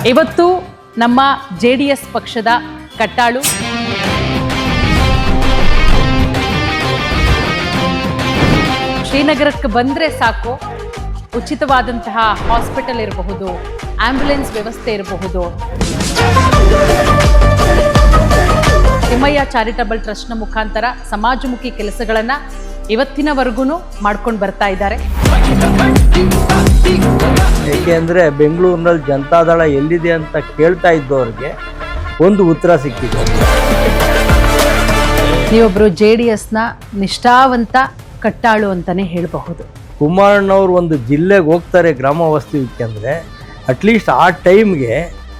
ಇವತ್ತು ನಮ್ಮ JDS ಪಕ್ಷದ ಕಟ್ಟಾಳು ಶ್ರೀನಗರಕ್ಕೆ ಬಂದರೆ ಸಾಕು, ಉಚಿತವಾದಂತಹ ಹಾಸ್ಪಿಟಲ್ ಇರಬಹುದು, ಆಂಬ್ಯುಲೆನ್ಸ್ ವ್ಯವಸ್ಥೆ ಇರಬಹುದು. ತಿಮ್ಮಯ್ಯ ಚಾರಿಟಬಲ್ ಟ್ರಸ್ಟ್ನ ಮುಖಾಂತರ ಸಮಾಜಮುಖಿ ಕೆಲಸಗಳನ್ನು ಇವತ್ತಿನವರೆಗೂ ಮಾಡ್ಕೊಂಡು ಬರ್ತಾ ಇದ್ದಾರೆ. ಏಕೆಂದರೆ ಬೆಂಗಳೂರಿನಲ್ಲಿ ಜನತಾದಳ ಎಲ್ಲಿದೆ ಅಂತ ಕೇಳ್ತಾ ಇದ್ದವ್ರಿಗೆ ಒಂದು ಉತ್ತರ ಸಿಕ್ಕಿದೆ. ನೀವೊಬ್ಬರು JDSನ ನಿಷ್ಠಾವಂತ ಕಟ್ಟಾಳು ಅಂತಲೇ ಹೇಳಬಹುದು. ಕುಮಾರಣ್ಣವ್ರು ಒಂದು ಜಿಲ್ಲೆಗೆ ಹೋಗ್ತಾರೆ ಗ್ರಾಮ ವಾಸ್ತವ್ಯಕ್ಕೆ ಅಂದರೆ ಅಟ್ಲೀಸ್ಟ್ ಆ ಟೈಮ್ಗೆ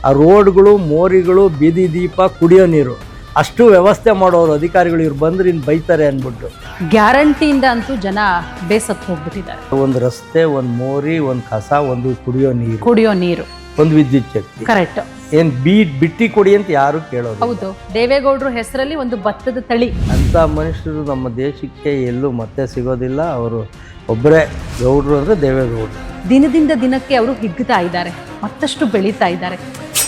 ಆ ರೋಡ್ಗಳು, ಮೋರಿಗಳು, ಬೀದಿ ದೀಪ, ಕುಡಿಯೋ ನೀರು ಅಷ್ಟು ವ್ಯವಸ್ಥೆ ಮಾಡೋರು ಅಧಿಕಾರಿಗಳು. ಇವ್ರು ಬಂದ್ರೆ ಇನ್ನು ಬೈತಾರೆ ಅಂದ್ಬಿಟ್ಟು ಗ್ಯಾರಂಟಿಯಿಂದ ಅಂತೂ ಜನ ಬೇಸತ್ತು ಹೋಗ್ಬಿಟ್ಟಿದ್ದಾರೆ. ಒಂದು ರಸ್ತೆ, ಒಂದು ಮೋರಿ, ಒಂದು ಕಸ, ಒಂದು ಕುಡಿಯೋ ನೀರು, ಒಂದು ವಿದ್ಯುತ್ ಶಕ್ತಿ. ಕರೆಕ್ಟ್. ಏನು ಬಿಟ್ಟಿ ಕೊಡಿ ಅಂತ ಯಾರು ಕೇಳೋದು. ಹೌದು, ದೇವೇಗೌಡರು ಹೆಸರಲ್ಲಿ ಒಂದು ಭತ್ತದ ತಳಿ. ಅಂತ ಮನುಷ್ಯರು ನಮ್ಮ ದೇಶಕ್ಕೆ ಎಲ್ಲೂ ಮತ್ತೆ ಸಿಗೋದಿಲ್ಲ. ಅವರು ಒಬ್ಬರೇ ಗೌಡ್ರು ಅಂದರೆ ದೇವೇಗೌಡರು. ದಿನದಿಂದ ದಿನಕ್ಕೆ ಅವರು ಹಿಗ್ಗುತ್ತಾ ಇದ್ದಾರೆ, ಮತ್ತಷ್ಟು ಬೆಳೀತಾ ಇದ್ದಾರೆ.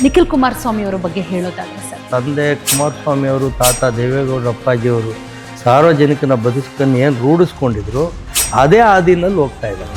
ನಿಖಿಲ್ ಕುಮಾರಸ್ವಾಮಿ ಅವರ ಬಗ್ಗೆ ಹೇಳೋದಾದ್ರೆ ಸರ್, ತಂದೆ ಕುಮಾರಸ್ವಾಮಿ ಅವರು, ತಾತ ದೇವೇಗೌಡರ ಅಪ್ಪಾಜಿಯವರು ಸಾರ್ವಜನಿಕನ ಬದುಕನ್ನು ಏನು ರೂಢಿಸ್ಕೊಂಡಿದ್ರು ಅದೇ ಹಾದಿನಲ್ಲಿ ಹೋಗ್ತಾ ಇದ್ದಾರೆ.